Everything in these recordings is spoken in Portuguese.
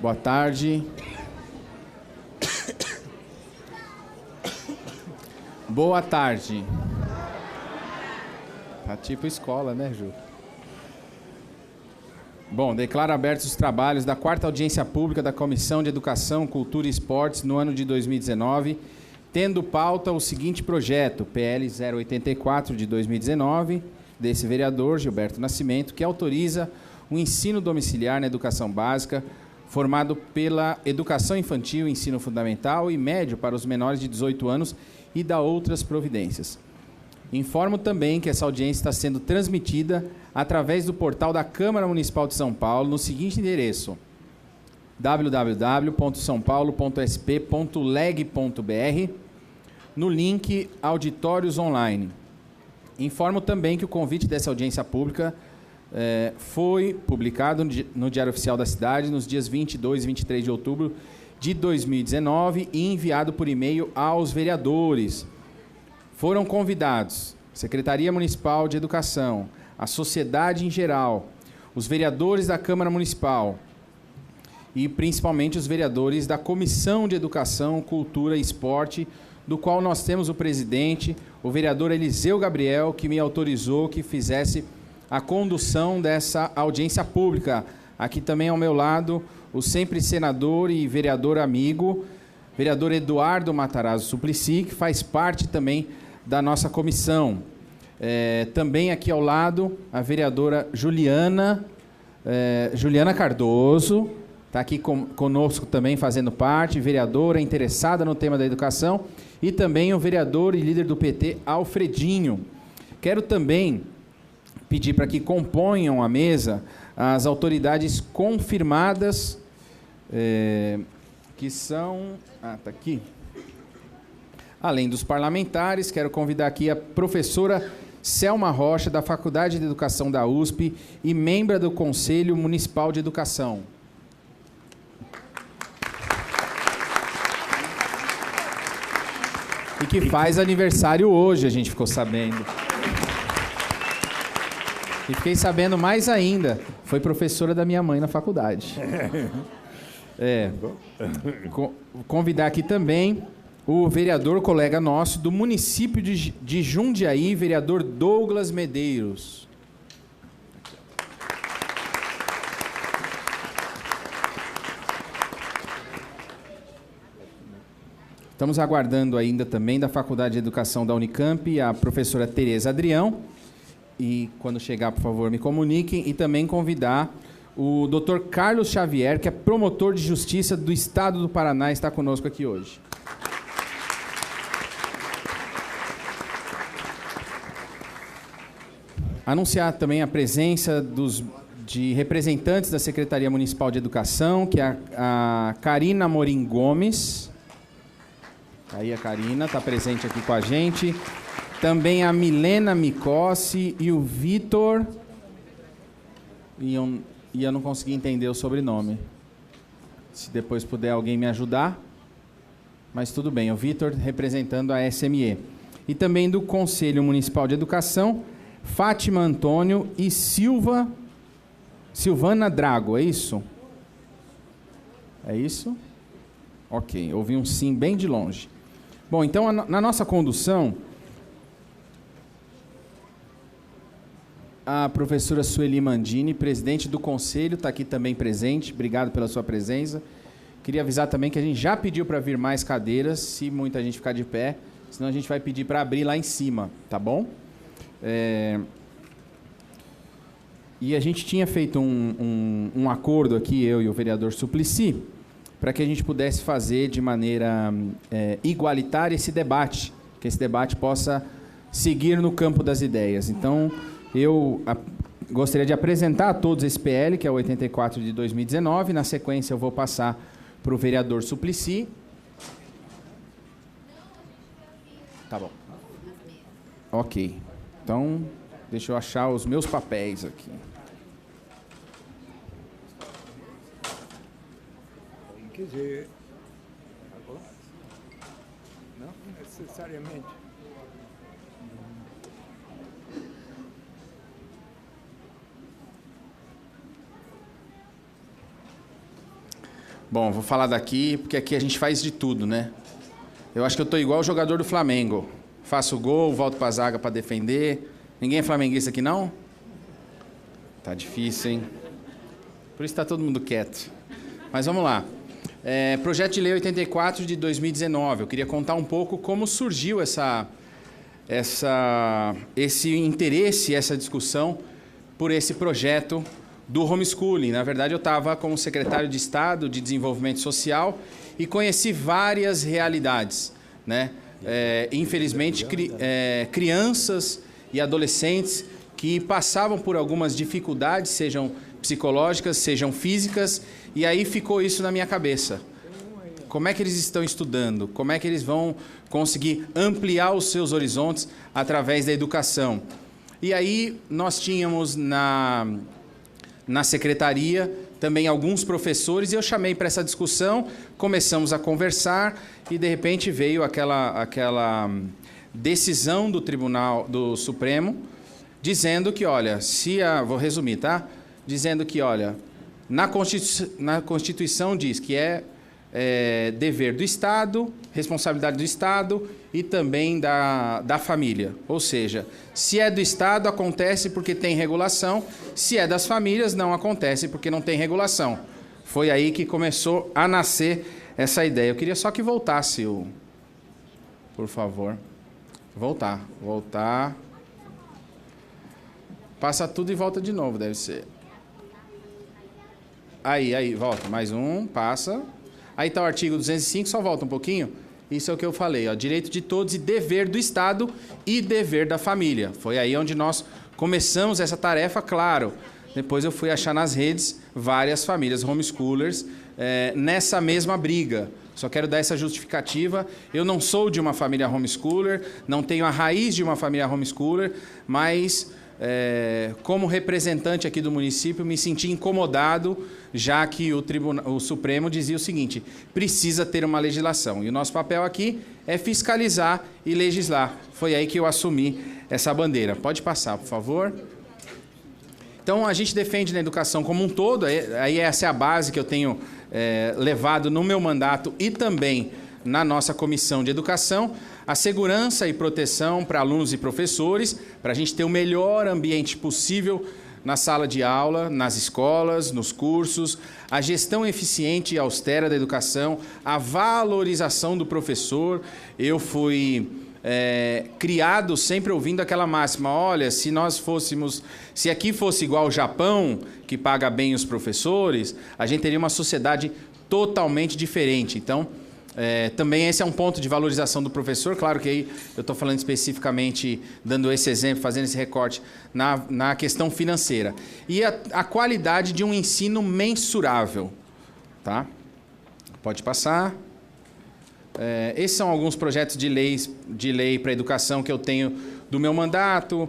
Boa tarde. Boa tarde. Tá tipo escola, né, Ju? Bom, declaro abertos os trabalhos da 4ª audiência pública da Comissão de Educação, Cultura e Esportes no ano de 2019, tendo pauta o seguinte projeto, PL 084 de 2019, desse vereador Gilberto Nascimento, que autoriza o ensino domiciliar na educação básica, formado pela educação infantil, ensino fundamental e médio para os menores de 18 anos e da outras providências. Informo também que essa audiência está sendo transmitida através do portal da Câmara Municipal de São Paulo no seguinte endereço: www.saopaulo.sp.leg.br, no link Auditórios Online. Informo também que o convite dessa audiência pública foi publicado no Diário Oficial da Cidade nos dias 22 e 23 de outubro de 2019 e enviado por e-mail aos vereadores. Foram convidados Secretaria Municipal de Educação, a sociedade em geral, os vereadores da Câmara Municipal e principalmente os vereadores da Comissão de Educação, Cultura e Esporte, do qual nós temos o presidente, o vereador Eliseu Gabriel, que me autorizou que fizesse a condução dessa audiência pública. Aqui também ao meu lado, o sempre senador e vereador amigo, vereador Eduardo Matarazzo Suplicy, que faz parte também da nossa comissão. Também aqui ao lado, a vereadora Juliana Cardoso, está aqui conosco também fazendo parte, vereadora interessada no tema da educação, e também o vereador e líder do PT, Alfredinho. Quero também pedir para que componham a mesa as autoridades confirmadas, que são... está aqui. Além dos parlamentares, quero convidar aqui a professora Selma Rocha, da Faculdade de Educação da USP e membro do Conselho Municipal de Educação. E que faz aniversário hoje, a gente ficou sabendo. E fiquei sabendo mais ainda, foi professora da minha mãe na faculdade. Convidar aqui também o vereador colega nosso do município de Jundiaí, vereador Douglas Medeiros. Estamos aguardando ainda também da Faculdade de Educação da Unicamp a professora Tereza Adrião. E quando chegar, por favor, me comuniquem. E também convidar o Dr. Carlos Xavier, que é promotor de justiça do Estado do Paraná, está conosco aqui hoje. Anunciar também a presença de representantes da Secretaria Municipal de Educação, que é a Karina Morim Gomes. Aí a Karina está presente aqui com a gente. Também a Milena Micossi e o Vitor. E eu não consegui entender o sobrenome. Se depois puder alguém me ajudar. Mas tudo bem, o Vitor representando a SME. E também do Conselho Municipal de Educação, Fátima Antônio e Silvana Drago, é isso? É isso? Ok, ouvi um sim bem de longe. Bom, então, na nossa condução, a professora Sueli Mandini, presidente do Conselho, está aqui também presente. Obrigado pela sua presença. Queria avisar também que a gente já pediu para vir mais cadeiras, se muita gente ficar de pé, senão a gente vai pedir para abrir lá em cima, tá bom? E a gente tinha feito um acordo aqui, eu e o vereador Suplicy, para que a gente pudesse fazer de maneira igualitária esse debate, que esse debate possa seguir no campo das ideias. Então, eu gostaria de apresentar a todos esse PL, que é o 84 de 2019. Na sequência, eu vou passar para o vereador Suplicy. Tá bom. Ok. Então, deixa eu achar os meus papéis aqui. Quer dizer, não necessariamente. Bom, vou falar daqui, porque aqui a gente faz de tudo, né? Eu acho que eu tô igual o jogador do Flamengo. Faço gol, volto pra zaga para defender. Ninguém é flamenguista aqui, não? Tá difícil, hein? Por isso tá todo mundo quieto. Mas vamos lá. Projeto de Lei 84 de 2019. Eu queria contar um pouco como surgiu esse interesse, essa discussão por esse projeto do homeschooling. Na verdade, eu estava como secretário de Estado de Desenvolvimento Social e conheci várias realidades, né? Infelizmente, crianças e adolescentes que passavam por algumas dificuldades, sejam psicológicas, sejam físicas, e aí ficou isso na minha cabeça. Como é que eles estão estudando? Como é que eles vão conseguir ampliar os seus horizontes através da educação? E aí nós tínhamos na secretaria também alguns professores, e eu chamei para essa discussão, começamos a conversar, e de repente veio aquela decisão do Tribunal Supremo, dizendo que, olha, vou resumir, tá? Dizendo que, olha, na Constituição diz que é dever do Estado, responsabilidade do Estado e também da família. Ou seja, se é do Estado, acontece porque tem regulação, se é das famílias, não acontece porque não tem regulação. Foi aí que começou a nascer essa ideia. Eu queria só que voltasse por favor. Voltar. Passa tudo e volta de novo, deve ser. Aí, volta. Mais um, passa. Aí está o artigo 205, só volta um pouquinho. Isso é o que eu falei, ó, direito de todos e dever do Estado e dever da família. Foi aí onde nós começamos essa tarefa, claro. Depois eu fui achar nas redes várias famílias homeschoolers nessa mesma briga. Só quero dar essa justificativa. Eu não sou de uma família homeschooler, não tenho a raiz de uma família homeschooler, mas como representante aqui do município, me senti incomodado, já que o Supremo dizia o seguinte: precisa ter uma legislação. E o nosso papel aqui é fiscalizar e legislar. Foi aí que eu assumi essa bandeira. Pode passar, por favor. Então, a gente defende na educação como um todo, aí essa é a base que eu tenho levado no meu mandato e também na nossa comissão de educação, a segurança e proteção para alunos e professores, para a gente ter o melhor ambiente possível na sala de aula, nas escolas, nos cursos, a gestão eficiente e austera da educação, a valorização do professor. Eu fui criado sempre ouvindo aquela máxima: olha, se aqui fosse igual ao Japão, que paga bem os professores, a gente teria uma sociedade totalmente diferente. Então, também esse é um ponto de valorização do professor. Claro que aí eu estou falando especificamente, dando esse exemplo, fazendo esse recorte na questão financeira. E a qualidade de um ensino mensurável. Tá? Pode passar. Esses são alguns projetos de lei para a educação que eu tenho do meu mandato.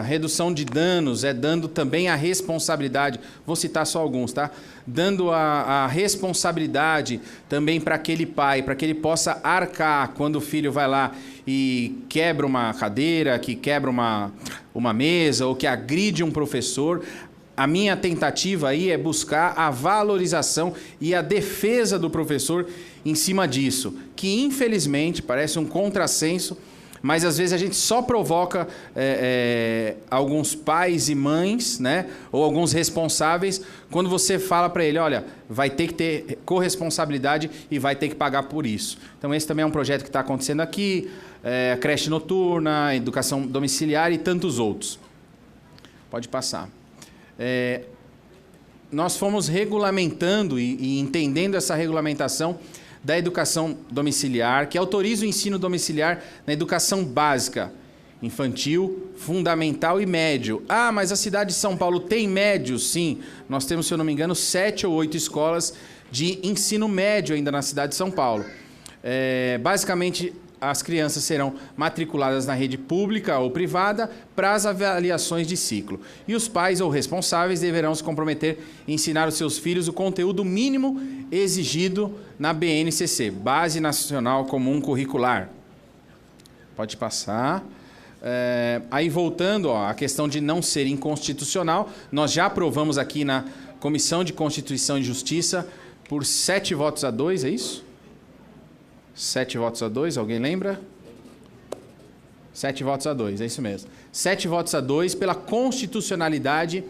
Redução de danos, dando também a responsabilidade, vou citar só alguns, tá? Dando a responsabilidade também para aquele pai, para que ele possa arcar quando o filho vai lá e quebra uma cadeira, que quebra uma mesa ou que agride um professor. A minha tentativa aí é buscar a valorização e a defesa do professor em cima disso, que infelizmente parece um contrassenso, mas às vezes a gente só provoca alguns pais e mães, né, ou alguns responsáveis, quando você fala para ele: olha, vai ter que ter corresponsabilidade e vai ter que pagar por isso. Então esse também é um projeto que está acontecendo aqui, creche noturna, educação domiciliar e tantos outros. Pode passar. Nós fomos regulamentando e entendendo essa regulamentação da educação domiciliar, que autoriza o ensino domiciliar na educação básica, infantil, fundamental e médio. Ah, mas a cidade de São Paulo tem médio? Sim, nós temos, se eu não me engano, 7 ou 8 escolas de ensino médio ainda na cidade de São Paulo. Basicamente, as crianças serão matriculadas na rede pública ou privada para as avaliações de ciclo. E os pais ou responsáveis deverão se comprometer em ensinar os seus filhos o conteúdo mínimo exigido na BNCC, Base Nacional Comum Curricular. Pode passar. Aí voltando à questão de não ser inconstitucional, nós já aprovamos aqui na Comissão de Constituição e Justiça, por 7 votos a 2, é isso? 7 votos a 2, alguém lembra? 7 votos a 2, é isso mesmo. 7 votos a 2 pela constitucionalidade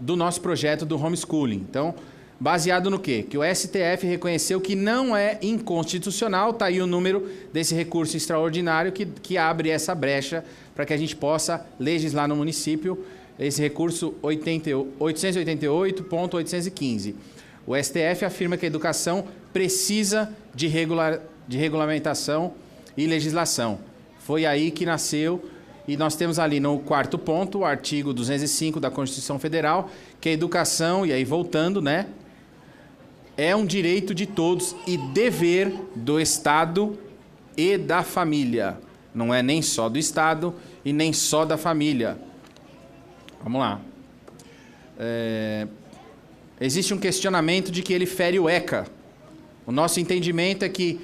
do nosso projeto do homeschooling. Então, baseado no quê? Que o STF reconheceu que não é inconstitucional, está aí o número desse recurso extraordinário que abre essa brecha para que a gente possa legislar no município esse recurso 888.815. O STF afirma que a educação precisa de regulamentação e legislação. Foi aí que nasceu, e nós temos ali no 4º ponto, o artigo 205 da Constituição Federal, que a educação, e aí voltando, né, é um direito de todos e dever do Estado e da família. Não é nem só do Estado e nem só da família. Vamos lá. Existe um questionamento de que ele fere o ECA. O nosso entendimento é que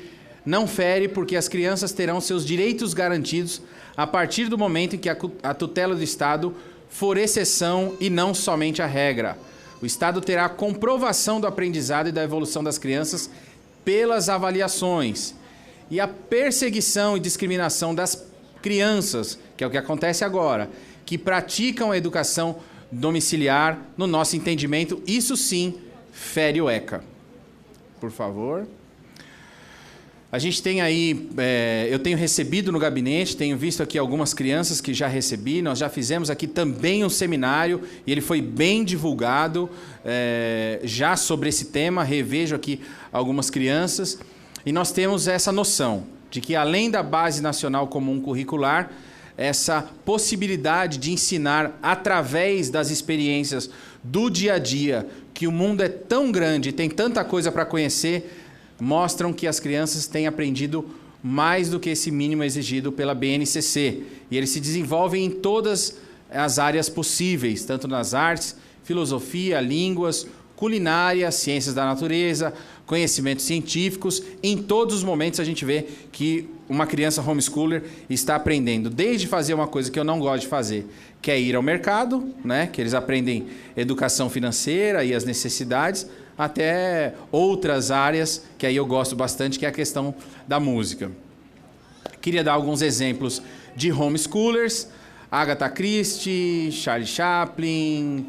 não fere porque as crianças terão seus direitos garantidos a partir do momento em que a tutela do Estado for exceção e não somente a regra. O Estado terá a comprovação do aprendizado e da evolução das crianças pelas avaliações. E a perseguição e discriminação das crianças, que é o que acontece agora, que praticam a educação domiciliar, no nosso entendimento, isso sim fere o ECA. Por favor. A gente tem aí, eu tenho recebido no gabinete, tenho visto aqui algumas crianças que já recebi, nós já fizemos aqui também um seminário, e ele foi bem divulgado já sobre esse tema, revejo aqui algumas crianças, e nós temos essa noção de que além da Base Nacional Comum Curricular, essa possibilidade de ensinar através das experiências do dia a dia, que o mundo é tão grande, tem tanta coisa para conhecer, mostram que as crianças têm aprendido mais do que esse mínimo exigido pela BNCC. E eles se desenvolvem em todas as áreas possíveis, tanto nas artes, filosofia, línguas, culinária, ciências da natureza, conhecimentos científicos. Em todos os momentos a gente vê que uma criança homeschooler está aprendendo, desde fazer uma coisa que eu não gosto de fazer, que é ir ao mercado, né? Que eles aprendem educação financeira e as necessidades, até outras áreas, que aí eu gosto bastante, que é a questão da música. Queria dar alguns exemplos de homeschoolers: Agatha Christie, Charlie Chaplin,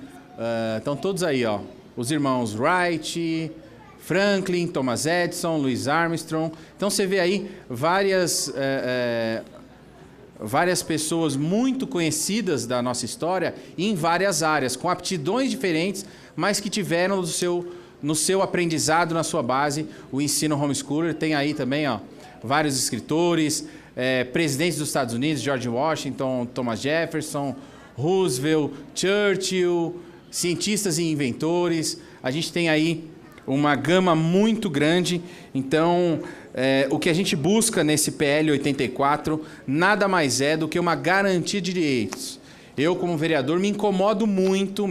estão todos aí, ó. Os irmãos Wright, Franklin, Thomas Edison, Louis Armstrong. Então você vê aí várias pessoas muito conhecidas da nossa história em várias áreas, com aptidões diferentes, mas que tiveram no seu aprendizado, na sua base, o ensino homeschooler. Tem aí também, ó, vários escritores, presidentes dos Estados Unidos, George Washington, Thomas Jefferson, Roosevelt, Churchill, cientistas e inventores. A gente tem aí uma gama muito grande. Então, o que a gente busca nesse PL 84 nada mais é do que uma garantia de direitos. Eu, como vereador, me incomodo muito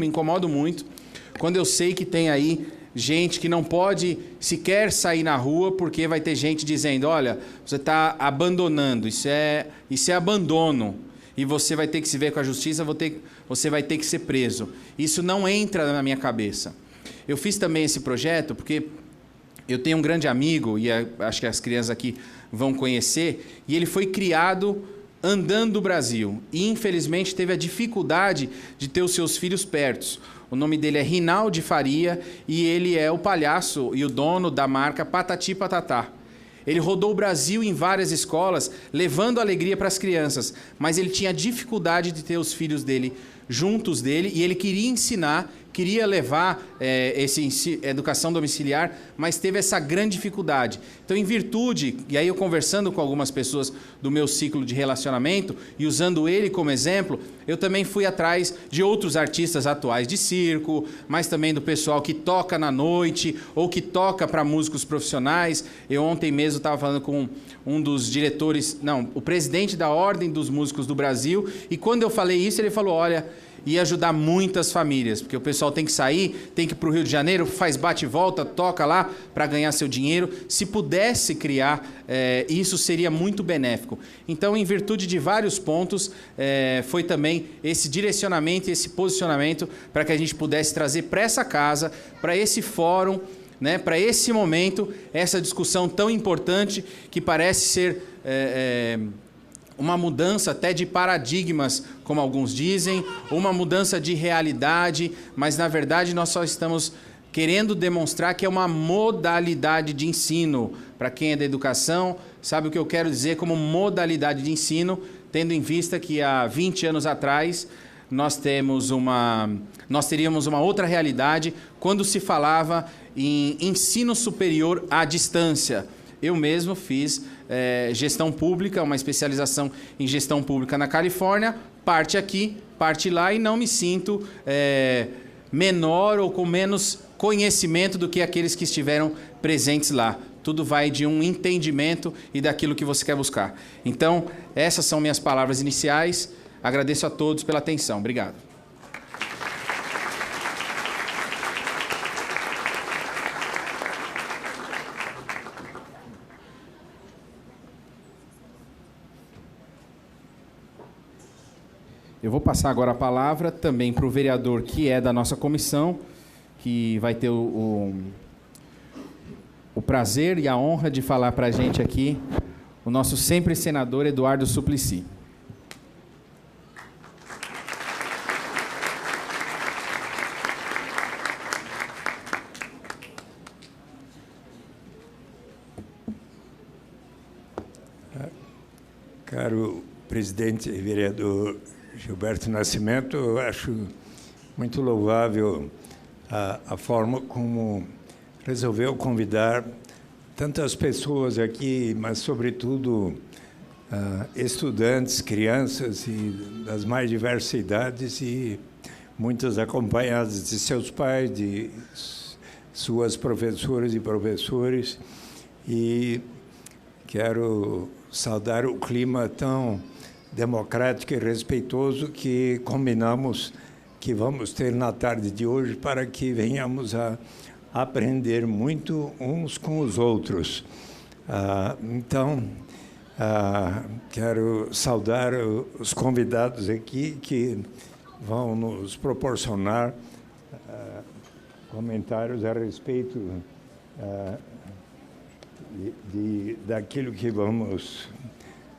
quando eu sei que tem aí gente que não pode sequer sair na rua porque vai ter gente dizendo: olha, você está abandonando, isso é abandono, e você vai ter que se ver com a justiça, você vai ter que ser preso. Isso não entra na minha cabeça. Eu fiz também esse projeto porque eu tenho um grande amigo, e acho que as crianças aqui vão conhecer, e ele foi criado andando o Brasil, e infelizmente teve a dificuldade de ter os seus filhos perto. O nome dele é Rinaldi Faria, e ele é o palhaço e o dono da marca Patati Patatá. Ele rodou o Brasil em várias escolas, levando alegria para as crianças, mas ele tinha dificuldade de ter os filhos dele juntos dele, e ele queria ensinar, queria levar educação domiciliar, mas teve essa grande dificuldade. Então, em virtude, e aí eu conversando com algumas pessoas do meu ciclo de relacionamento, e usando ele como exemplo, eu também fui atrás de outros artistas atuais de circo, mas também do pessoal que toca na noite, ou que toca para músicos profissionais. Eu ontem mesmo estava falando com um dos diretores, o presidente da Ordem dos Músicos do Brasil, e quando eu falei isso, ele falou: olha, ia ajudar muitas famílias, porque o pessoal tem que sair, tem que ir para o Rio de Janeiro, faz bate e volta, toca lá para ganhar seu dinheiro. Se pudesse criar, isso seria muito benéfico. Então, em virtude de vários pontos, foi também esse direcionamento e esse posicionamento para que a gente pudesse trazer para essa casa, para esse fórum, né, para esse momento, essa discussão tão importante que parece ser uma mudança até de paradigmas, como alguns dizem, uma mudança de realidade, mas na verdade nós só estamos querendo demonstrar que é uma modalidade de ensino. Para quem é da educação, sabe o que eu quero dizer como modalidade de ensino, tendo em vista que há 20 anos atrás nós teríamos uma outra realidade quando se falava em ensino superior à distância. Eu mesmo fiz gestão pública, uma especialização em gestão pública na Califórnia, parte aqui, parte lá, e não me sinto menor ou com menos conhecimento do que aqueles que estiveram presentes lá. Tudo vai de um entendimento e daquilo que você quer buscar. Então, essas são minhas palavras iniciais. Agradeço a todos pela atenção. Obrigado. Eu vou passar agora a palavra também para o vereador que é da nossa comissão, que vai ter o prazer e a honra de falar para a gente aqui, o nosso sempre senador Eduardo Suplicy. Caro presidente e vereador Gilberto Nascimento, eu acho muito louvável a forma como resolveu convidar tantas pessoas aqui, mas, sobretudo, estudantes, crianças e das mais diversas idades, e muitas acompanhadas de seus pais, de suas professoras e professores. E quero saudar o clima tão democrático e respeitoso que combinamos que vamos ter na tarde de hoje, para que venhamos a aprender muito uns com os outros. Então, quero saudar os convidados aqui que vão nos proporcionar comentários a respeito daquilo que vamos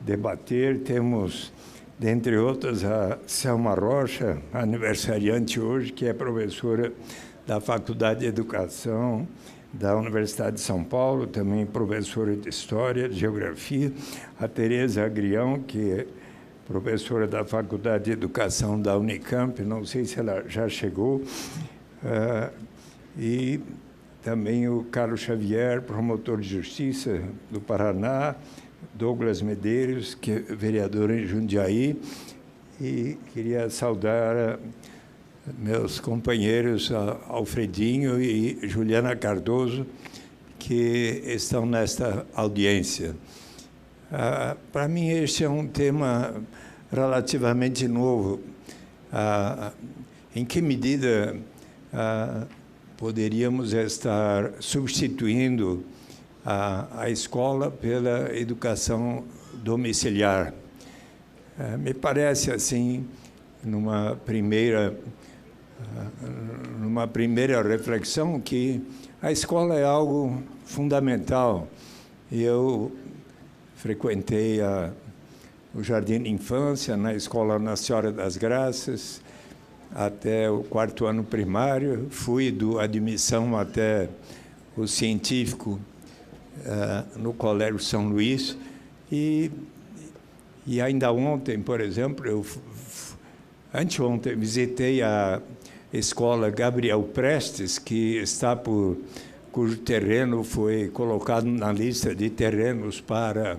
debater. Temos, dentre outras, a Selma Rocha, aniversariante hoje, que é professora da Faculdade de Educação da Universidade de São Paulo, também professora de História, de Geografia. A Tereza Agrião, que é professora da Faculdade de Educação da Unicamp, não sei se ela já chegou. E também o Carlos Xavier, promotor de Justiça do Paraná, Douglas Medeiros, que é vereador em Jundiaí, e queria saudar meus companheiros Alfredinho e Juliana Cardoso, que estão nesta audiência. Para mim, este é um tema relativamente novo. Em que medida poderíamos estar substituindo a escola pela educação domiciliar? Me parece, assim, numa primeira reflexão, que a escola é algo fundamental. Eu frequentei o Jardim de Infância, na Escola Nossa Senhora das Graças, até o 4º ano primário, fui do admissão até o científico no Colégio São Luís, e ainda ontem, por exemplo, anteontem, visitei a escola Gabriel Prestes, que está cujo terreno foi colocado na lista de terrenos para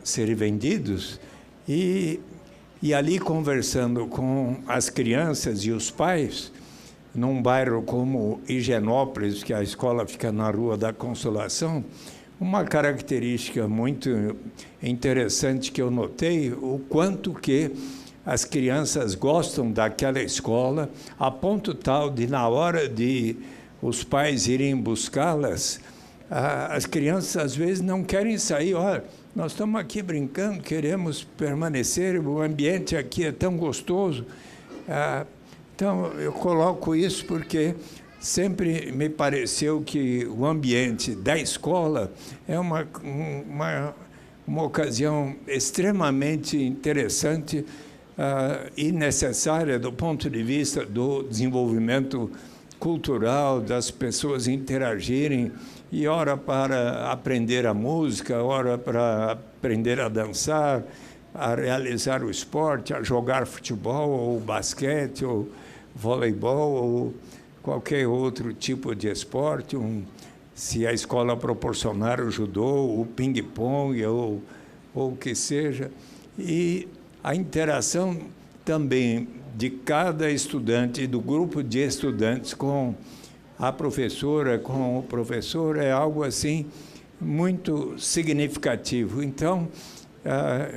serem vendidos, e ali, conversando com as crianças e os pais, num bairro como Higienópolis, que a escola fica na Rua da Consolação, uma característica muito interessante que eu notei, o quanto que as crianças gostam daquela escola, a ponto tal de, na hora de os pais irem buscá-las, as crianças, às vezes, não querem sair. Olha, nós estamos aqui brincando, queremos permanecer, o ambiente aqui é tão gostoso. Então, eu coloco isso porque sempre me pareceu que o ambiente da escola é uma ocasião extremamente interessante e necessária do ponto de vista do desenvolvimento cultural, das pessoas interagirem, e ora para aprender a música, ora para aprender a dançar, a realizar o esporte, a jogar futebol, ou basquete, ou voleibol, ou qualquer outro tipo de esporte, se a escola proporcionar o judô, o ping-pong, ou o que seja. E a interação também de cada estudante, do grupo de estudantes com a professora, com o professor, é algo assim muito significativo. Então,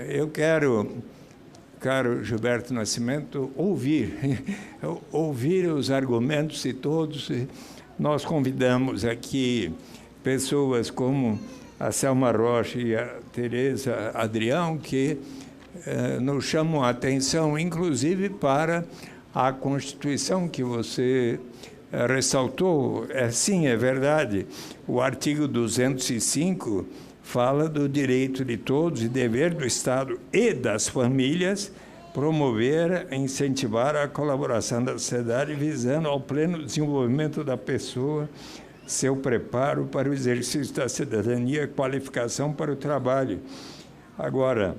eu quero, caro Gilberto Nascimento, ouvir os argumentos de todos. Nós convidamos aqui pessoas como a Selma Rocha e a Tereza Adrião, que nos chamam a atenção, inclusive, para a Constituição que você ressaltou. Sim, é verdade. O artigo 205 fala do direito de todos e dever do Estado e das famílias promover e incentivar a colaboração da sociedade visando ao pleno desenvolvimento da pessoa, seu preparo para o exercício da cidadania, qualificação para o trabalho. Agora,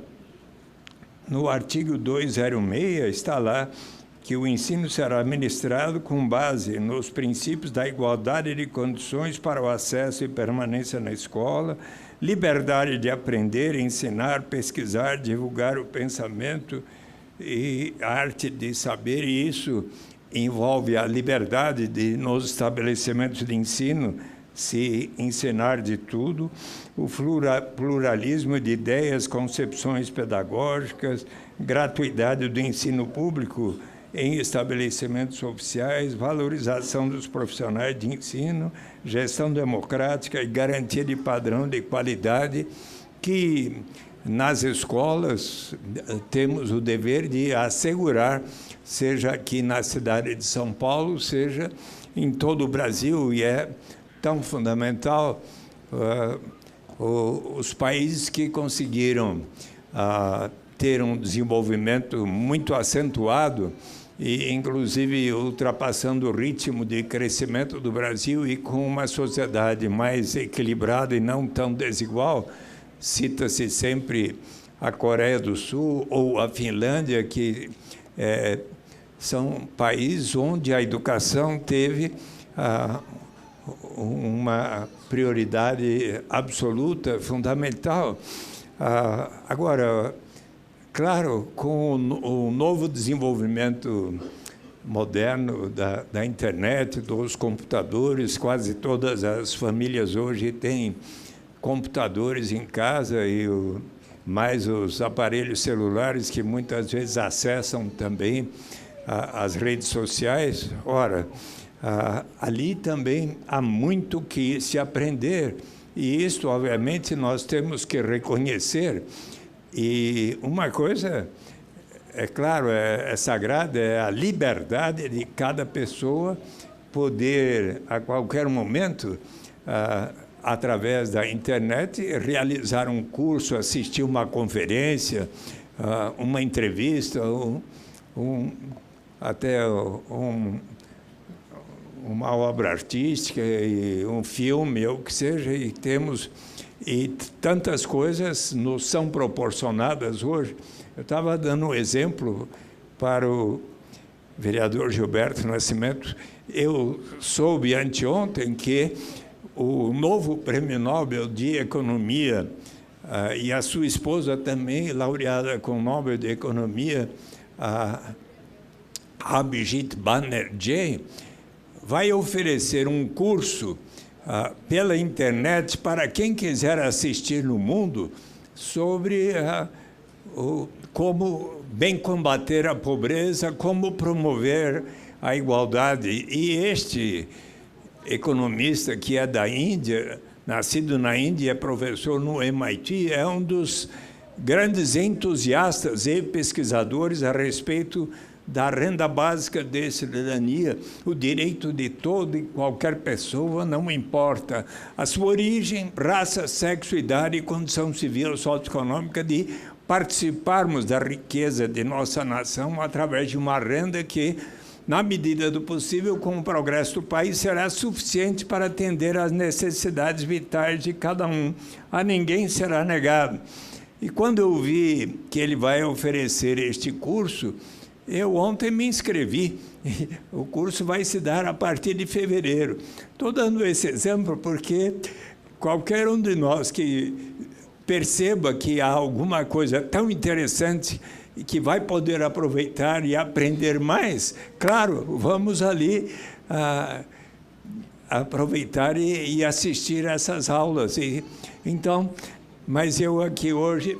no artigo 206 está lá que o ensino será ministrado com base nos princípios da igualdade de condições para o acesso e permanência na escola, liberdade de aprender, ensinar, pesquisar, divulgar o pensamento e a arte de saber, e isso envolve a liberdade de, nos estabelecimentos de ensino, se ensinar de tudo, o pluralismo de ideias, concepções pedagógicas, gratuidade do ensino público em estabelecimentos oficiais, valorização dos profissionais de ensino, gestão democrática e garantia de padrão de qualidade, que nas escolas temos o dever de assegurar, seja aqui na cidade de São Paulo, seja em todo o Brasil, e é tão fundamental os países que conseguiram ter um desenvolvimento muito acentuado, e inclusive ultrapassando o ritmo de crescimento do Brasil, e com uma sociedade mais equilibrada e não tão desigual. Cita-se sempre a Coreia do Sul ou a Finlândia, que são países onde a educação teve uma prioridade absoluta, fundamental. Agora, claro, com o novo desenvolvimento moderno da internet, dos computadores, quase todas as famílias hoje têm computadores em casa, e mais os aparelhos celulares que muitas vezes acessam também as redes sociais. Ora, ali também há muito que se aprender, e isso, obviamente, nós temos que reconhecer. E uma coisa, é claro, é sagrada, é a liberdade de cada pessoa poder, a qualquer momento, através da internet, realizar um curso, assistir uma conferência, uma entrevista, até uma obra artística, e um filme, ou o que seja, e tantas coisas nos são proporcionadas hoje. Eu estava dando um exemplo para o vereador Gilberto Nascimento. Eu soube anteontem que o novo Prêmio Nobel de Economia, e a sua esposa também, laureada com o Nobel de Economia, Abhijit Banerjee, vai oferecer um curso pela internet para quem quiser assistir no mundo sobre como bem combater a pobreza, como promover a igualdade. E este economista, que é da Índia, nascido na Índia, é professor no MIT, é um dos grandes entusiastas e pesquisadores a respeito da renda básica de cidadania, o direito de toda e qualquer pessoa, não importa a sua origem, raça, sexo, idade, condição civil, socioeconômica, de participarmos da riqueza de nossa nação através de uma renda que, na medida do possível, com o progresso do país, será suficiente para atender às necessidades vitais de cada um. A ninguém será negado. E quando eu vi que ele vai oferecer este curso, eu ontem me inscrevi. O curso vai se dar a partir de fevereiro. Estou dando esse exemplo porque qualquer um de nós que perceba que há alguma coisa tão interessante e que vai poder aproveitar e aprender mais, claro, vamos ali aproveitar e assistir essas aulas. Então, mas eu aqui hoje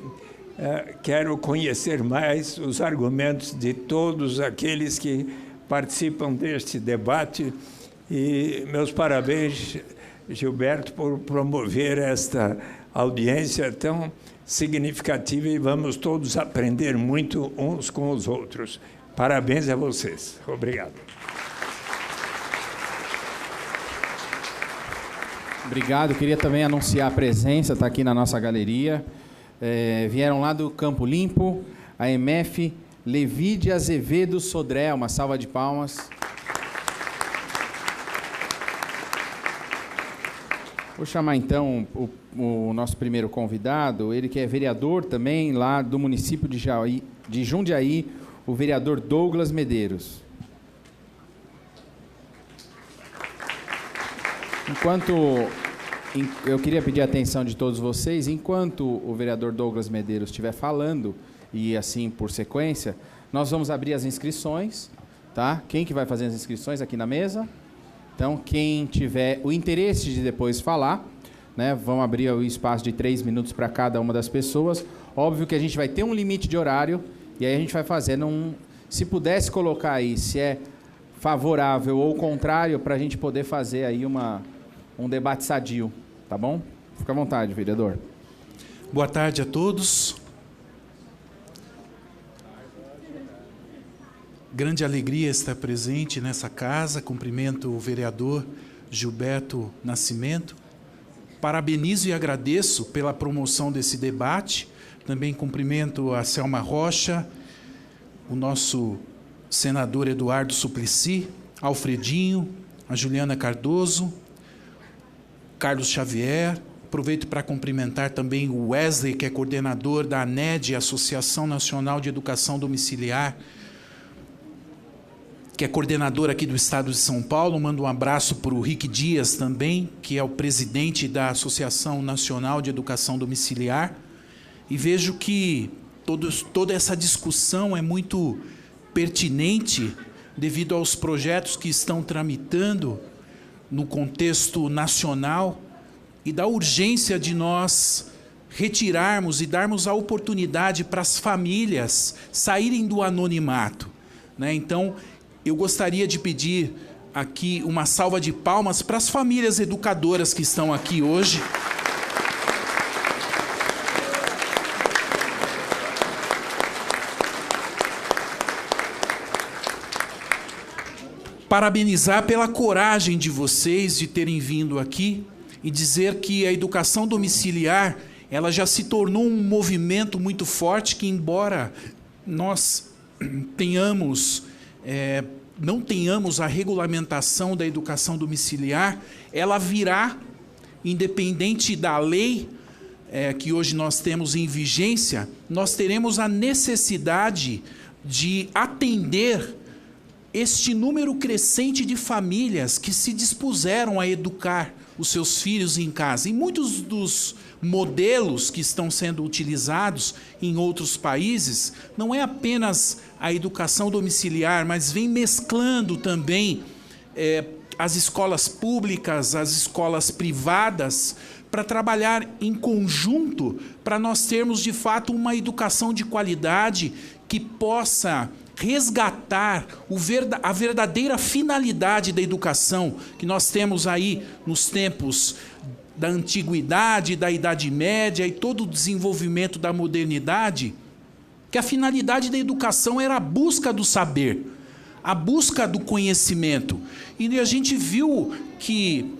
quero conhecer mais os argumentos de todos aqueles que participam deste debate e meus parabéns, Gilberto, por promover esta audiência tão significativa e vamos todos aprender muito uns com os outros. Parabéns a vocês. Obrigado. Obrigado. Queria também anunciar a presença, está aqui na nossa galeria. Vieram lá do Campo Limpo, a MF Levide Azevedo Sodré. Uma salva de palmas. Vou chamar então o nosso primeiro convidado, ele que é vereador também lá do município de Jundiaí, o vereador Douglas Medeiros. Eu queria pedir a atenção de todos vocês, enquanto o vereador Douglas Medeiros estiver falando, e assim por sequência, nós vamos abrir as inscrições, tá? Quem que vai fazer as inscrições aqui na mesa? Então, quem tiver o interesse de depois falar, né, vamos abrir o espaço de 3 minutos para cada uma das pessoas. Óbvio que a gente vai ter um limite de horário, e aí a gente vai fazendo se pudesse colocar aí, se é favorável ou contrário, para a gente poder fazer aí um debate sadio, tá bom? Fica à vontade, vereador. Boa tarde a todos. Grande alegria estar presente nessa casa. Cumprimento o vereador Gilberto Nascimento. Parabenizo e agradeço pela promoção desse debate. Também cumprimento a Selma Rocha, o nosso senador Eduardo Suplicy, Alfredinho, a Juliana Cardoso, Carlos Xavier. Aproveito para cumprimentar também o Wesley, que é coordenador da ANED, Associação Nacional de Educação Domiciliar, que é coordenador aqui do Estado de São Paulo. Mando um abraço para o Rick Dias também, que é o presidente da Associação Nacional de Educação Domiciliar. E vejo que toda essa discussão é muito pertinente devido aos projetos que estão tramitando no contexto nacional e da urgência de nós retirarmos e darmos a oportunidade para as famílias saírem do anonimato, né? Então, eu gostaria de pedir aqui uma salva de palmas para as famílias educadoras que estão aqui hoje. Parabenizar pela coragem de vocês de terem vindo aqui e dizer que a educação domiciliar, ela já se tornou um movimento muito forte que, embora nós não tenhamos a regulamentação da educação domiciliar, ela virá, independente da lei que hoje nós temos em vigência, nós teremos a necessidade de atender este número crescente de famílias que se dispuseram a educar os seus filhos em casa. E muitos dos modelos que estão sendo utilizados em outros países não é apenas a educação domiciliar, mas vem mesclando também as escolas públicas, as escolas privadas, para trabalhar em conjunto, para nós termos de fato uma educação de qualidade que possa resgatar a verdadeira finalidade da educação que nós temos aí nos tempos da antiguidade, da Idade Média e todo o desenvolvimento da modernidade, que a finalidade da educação era a busca do saber, a busca do conhecimento. E a gente viu que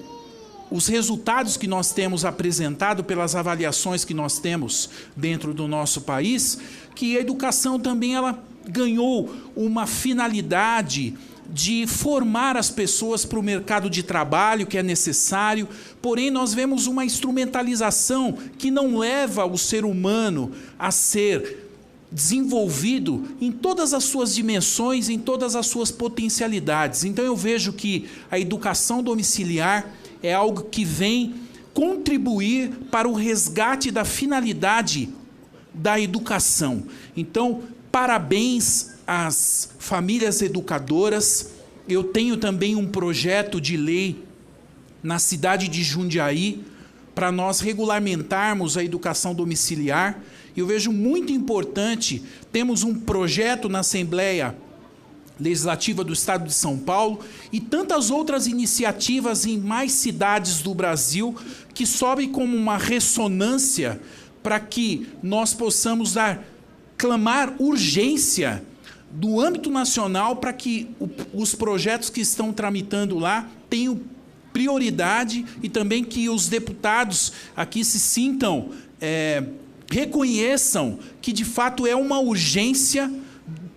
os resultados que nós temos apresentado pelas avaliações que nós temos dentro do nosso país, que a educação também ela ganhou uma finalidade de formar as pessoas para o mercado de trabalho, que é necessário, porém nós vemos uma instrumentalização que não leva o ser humano a ser desenvolvido em todas as suas dimensões, em todas as suas potencialidades. Então eu vejo que a educação domiciliar é algo que vem contribuir para o resgate da finalidade da educação. Então, parabéns às famílias educadoras. Eu tenho também um projeto de lei na cidade de Jundiaí para nós regulamentarmos a educação domiciliar. Eu vejo muito importante, temos um projeto na Assembleia Legislativa do Estado de São Paulo e tantas outras iniciativas em mais cidades do Brasil que sobem como uma ressonância para que nós possamos clamar urgência do âmbito nacional para que os projetos que estão tramitando lá tenham prioridade e também que os deputados aqui se sintam, reconheçam que de fato é uma urgência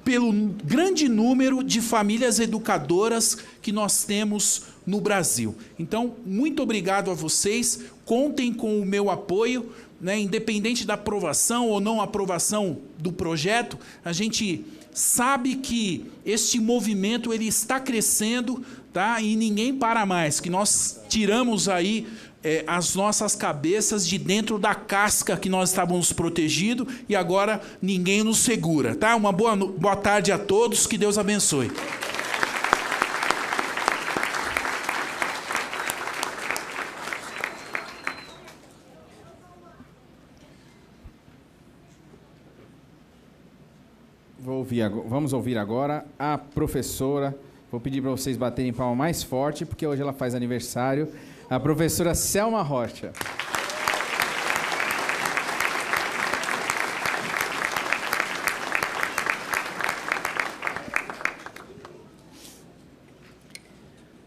pelo grande número de famílias educadoras que nós temos no Brasil. Então, muito obrigado a vocês, contem com o meu apoio, né? Independente da aprovação ou não aprovação do projeto, a gente sabe que este movimento ele está crescendo, tá? E ninguém para mais, que nós tiramos aí as nossas cabeças de dentro da casca que nós estávamos protegidos e agora ninguém nos segura, tá? Uma boa tarde a todos, que Deus abençoe. Vamos ouvir agora a professora. Vou pedir para vocês baterem palma mais forte, porque hoje ela faz aniversário. A professora Selma Rocha.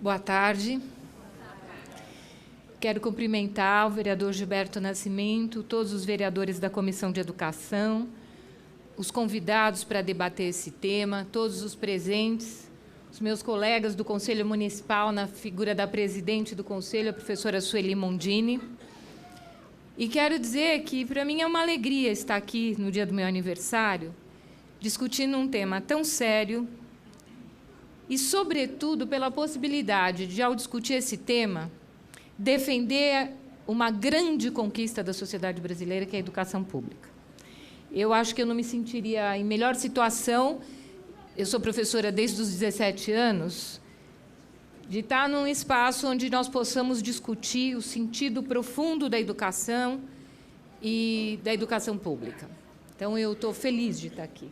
Boa tarde. Quero cumprimentar o vereador Gilberto Nascimento, todos os vereadores da Comissão de Educação, os convidados para debater esse tema, todos os presentes, os meus colegas do Conselho Municipal, na figura da presidente do Conselho, a professora Sueli Mondini. E quero dizer que, para mim, é uma alegria estar aqui, no dia do meu aniversário, discutindo um tema tão sério e, sobretudo, pela possibilidade de, ao discutir esse tema, defender uma grande conquista da sociedade brasileira, que é a educação pública. Eu acho que eu não me sentiria em melhor situação. Eu sou professora desde os 17 anos, de estar num espaço onde nós possamos discutir o sentido profundo da educação e da educação pública. Então, eu estou feliz de estar aqui.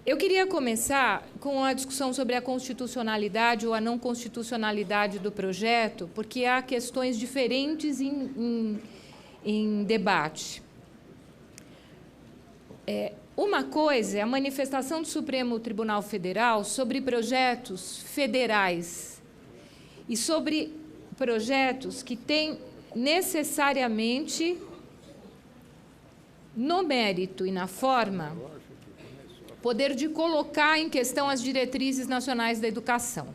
Eu queria começar com a discussão sobre a constitucionalidade ou a não constitucionalidade do projeto, porque há questões diferentes em debate. Uma coisa é a manifestação do Supremo Tribunal Federal sobre projetos federais e sobre projetos que têm necessariamente, no mérito e na forma, poder de colocar em questão as diretrizes nacionais da educação.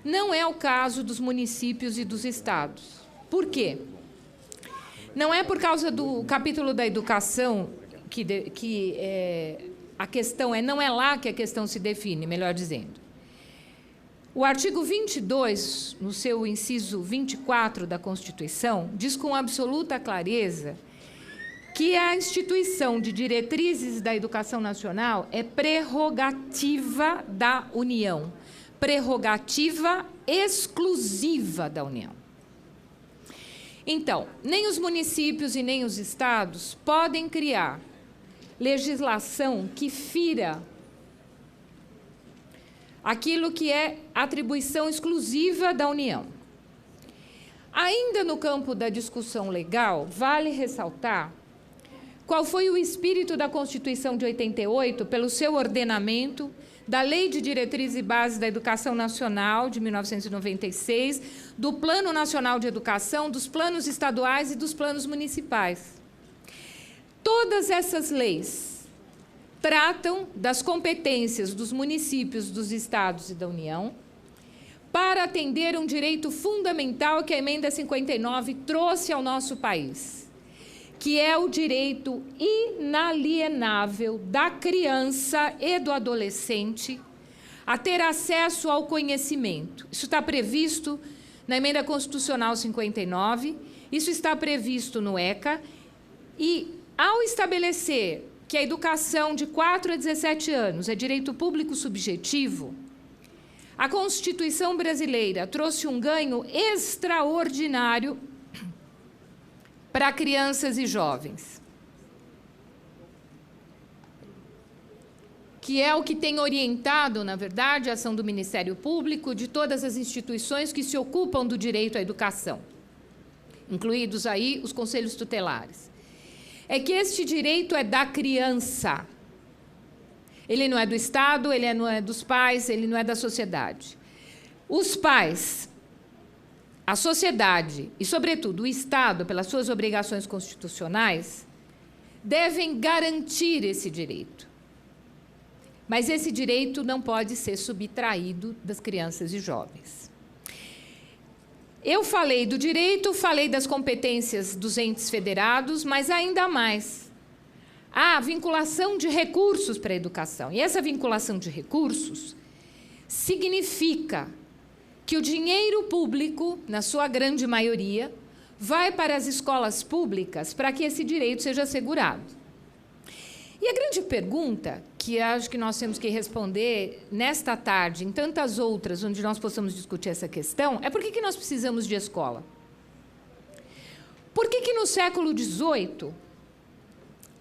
Não é o caso dos municípios e dos estados. Por quê? Não é por causa do capítulo da educação a questão não é lá que a questão se define, melhor dizendo. O artigo 22, no seu inciso 24 da Constituição, diz com absoluta clareza que a instituição de diretrizes da educação nacional é prerrogativa da União, prerrogativa exclusiva da União. Então, nem os municípios e nem os estados podem criar legislação que fira aquilo que é atribuição exclusiva da União. Ainda no campo da discussão legal, vale ressaltar qual foi o espírito da Constituição de 88 pelo seu ordenamento, da Lei de Diretrizes e Bases da Educação Nacional, de 1996, do Plano Nacional de Educação, dos planos estaduais e dos planos municipais. Todas essas leis tratam das competências dos municípios, dos estados e da União para atender um direito fundamental que a Emenda 59 trouxe ao nosso país, que é o direito inalienável da criança e do adolescente a ter acesso ao conhecimento. Isso está previsto na Emenda Constitucional 59, isso está previsto no ECA, e ao estabelecer que a educação de 4 a 17 anos é direito público subjetivo, a Constituição brasileira trouxe um ganho extraordinário para crianças e jovens, que é o que tem orientado, na verdade, a ação do Ministério Público, de todas as instituições que se ocupam do direito à educação, incluídos aí os conselhos tutelares. É que este direito é da criança. Ele não é do Estado, ele não é dos pais, ele não é da sociedade. Os pais, a sociedade e, sobretudo, o Estado, pelas suas obrigações constitucionais, devem garantir esse direito. Mas esse direito não pode ser subtraído das crianças e jovens. Eu falei do direito, falei das competências dos entes federados, mas ainda mais. Há a vinculação de recursos para a educação. E essa vinculação de recursos significa que o dinheiro público, na sua grande maioria, vai para as escolas públicas para que esse direito seja assegurado. E a grande pergunta, que acho que nós temos que responder nesta tarde, em tantas outras onde nós possamos discutir essa questão, é por que nós precisamos de escola? Por que no século XVIII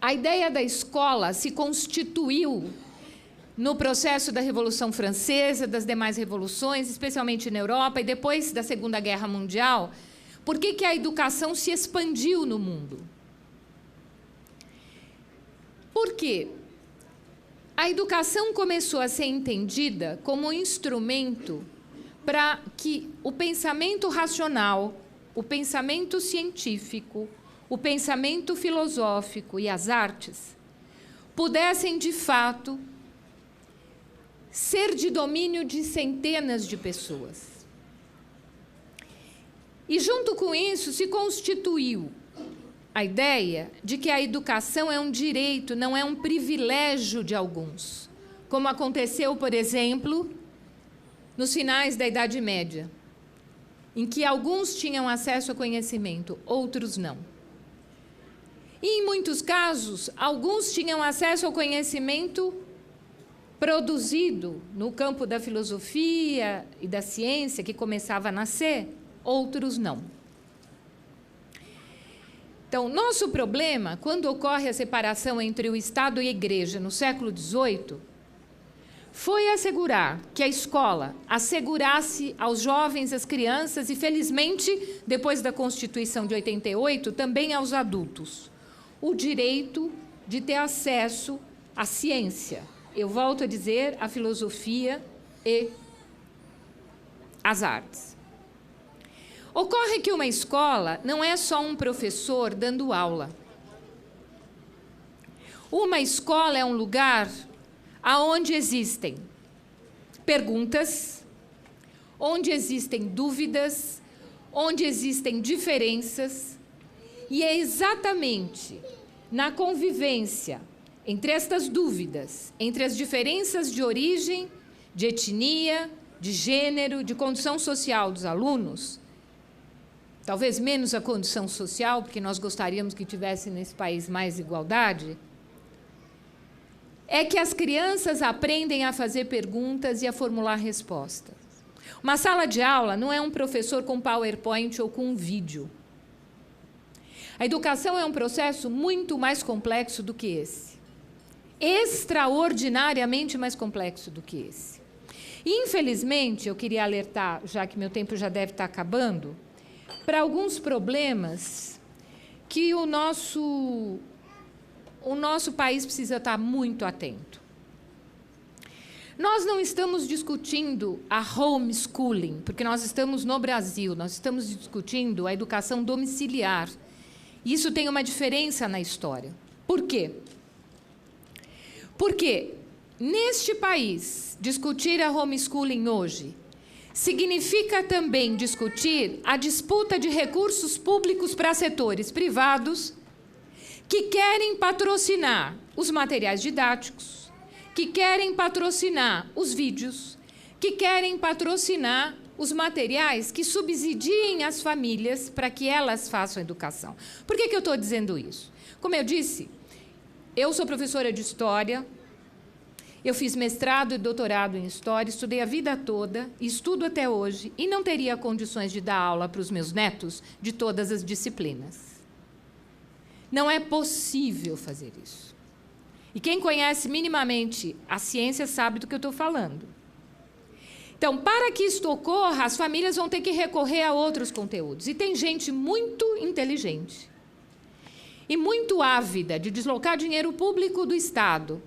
a ideia da escola se constituiu no processo da Revolução Francesa, das demais revoluções, especialmente na Europa, e depois da Segunda Guerra Mundial? Por que a educação se expandiu no mundo? Por quê? A educação começou a ser entendida como um instrumento para que o pensamento racional, o pensamento científico, o pensamento filosófico e as artes pudessem, de fato, ser de domínio de centenas de pessoas. E, junto com isso, se constituiu a ideia de que a educação é um direito, não é um privilégio de alguns, como aconteceu, por exemplo, nos finais da Idade Média, em que alguns tinham acesso ao conhecimento, outros não. E, em muitos casos, alguns tinham acesso ao conhecimento produzido no campo da filosofia e da ciência, que começava a nascer, outros não. Então, nosso problema, quando ocorre a separação entre o Estado e a Igreja no século XVIII, foi assegurar que a escola assegurasse aos jovens, às crianças e, felizmente, depois da Constituição de 88, também aos adultos, o direito de ter acesso à ciência. Eu volto a dizer, à filosofia e às artes. Ocorre que uma escola não é só um professor dando aula. Uma escola é um lugar onde existem perguntas, onde existem dúvidas, onde existem diferenças, e é exatamente na convivência entre estas dúvidas, entre as diferenças de origem, de etnia, de gênero, de condição social dos alunos, talvez menos a condição social, porque nós gostaríamos que tivesse nesse país mais igualdade, é que as crianças aprendem a fazer perguntas e a formular respostas. Uma sala de aula não é um professor com PowerPoint ou com um vídeo. A educação é um processo muito mais complexo do que esse. Extraordinariamente mais complexo do que esse. E, infelizmente, eu queria alertar, já que meu tempo já deve estar acabando, para alguns problemas que o nosso país precisa estar muito atento. Nós não estamos discutindo a homeschooling, porque nós estamos no Brasil, nós estamos discutindo a educação domiciliar. Isso tem uma diferença na história. Por quê? Porque, neste país, discutir a homeschooling hoje significa também discutir a disputa de recursos públicos para setores privados que querem patrocinar os materiais didáticos, que querem patrocinar os vídeos, que querem patrocinar os materiais que subsidiem as famílias para que elas façam educação. Por que eu estou dizendo isso? Como eu disse, eu sou professora de História, eu fiz mestrado e doutorado em História, estudei a vida toda, estudo até hoje, e não teria condições de dar aula para os meus netos de todas as disciplinas. Não é possível fazer isso. E quem conhece minimamente a ciência sabe do que eu estou falando. Então, para que isto ocorra, as famílias vão ter que recorrer a outros conteúdos. E tem gente muito inteligente e muito ávida de deslocar dinheiro público do Estado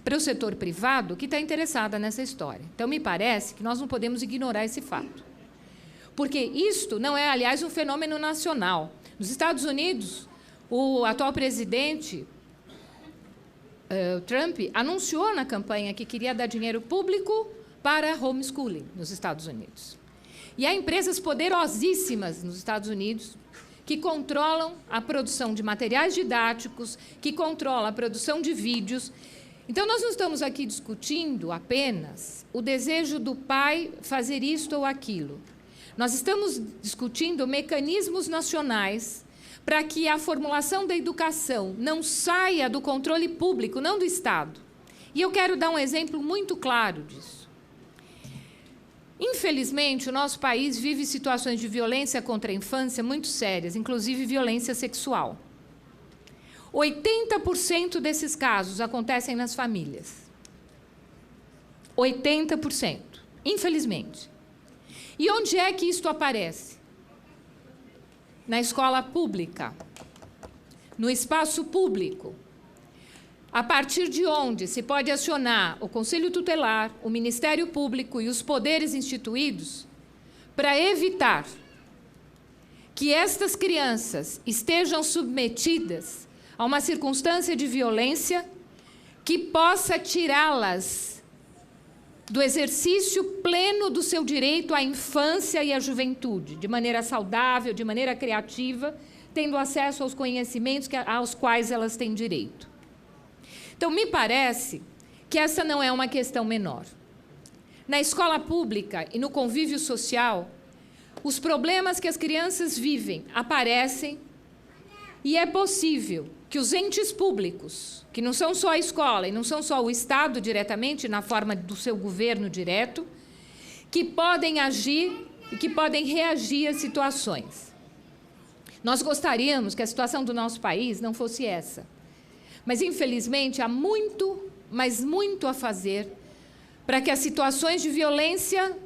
para o setor privado que está interessada nessa história. Então, me parece que nós não podemos ignorar esse fato. Porque isto não é, aliás, um fenômeno nacional. Nos Estados Unidos, o atual presidente Trump anunciou na campanha que queria dar dinheiro público para homeschooling nos Estados Unidos. E há empresas poderosíssimas nos Estados Unidos que controlam a produção de materiais didáticos, que controlam a produção de vídeos. Então, nós não estamos aqui discutindo apenas o desejo do pai fazer isto ou aquilo. Nós estamos discutindo mecanismos nacionais para que a formulação da educação não saia do controle público, não do Estado. E eu quero dar um exemplo muito claro disso. Infelizmente, o nosso país vive situações de violência contra a infância muito sérias, inclusive violência sexual. 80% desses casos acontecem nas famílias. 80%, infelizmente. E onde é que isto aparece? Na escola pública, no espaço público, a partir de onde se pode acionar o Conselho Tutelar, o Ministério Público e os poderes instituídos para evitar que estas crianças estejam submetidas a uma circunstância de violência que possa tirá-las do exercício pleno do seu direito à infância e à juventude, de maneira saudável, de maneira criativa, tendo acesso aos conhecimentos aos quais elas têm direito. Então, me parece que essa não é uma questão menor. Na escola pública e no convívio social, os problemas que as crianças vivem aparecem e é possível que os entes públicos, que não são só a escola e não são só o Estado diretamente, na forma do seu governo direto, que podem agir e que podem reagir a situações. Nós gostaríamos que a situação do nosso país não fosse essa. Mas, infelizmente, há muito, mas muito a fazer para que as situações de violência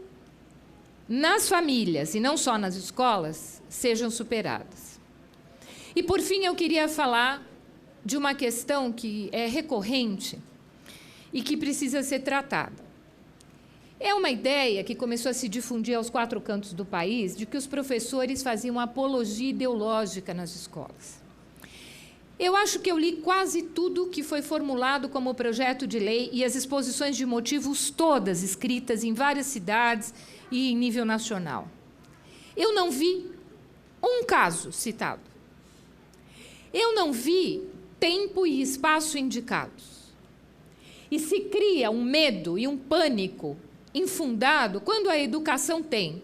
nas famílias, e não só nas escolas, sejam superadas. E, por fim, eu queria falar de uma questão que é recorrente e que precisa ser tratada. É uma ideia que começou a se difundir aos 4 cantos do país de que os professores faziam apologia ideológica nas escolas. Eu acho que eu li quase tudo que foi formulado como projeto de lei e as exposições de motivos todas escritas em várias cidades e em nível nacional. Eu não vi um caso citado. Eu não vi tempo e espaço indicados. E se cria um medo e um pânico infundado quando a educação tem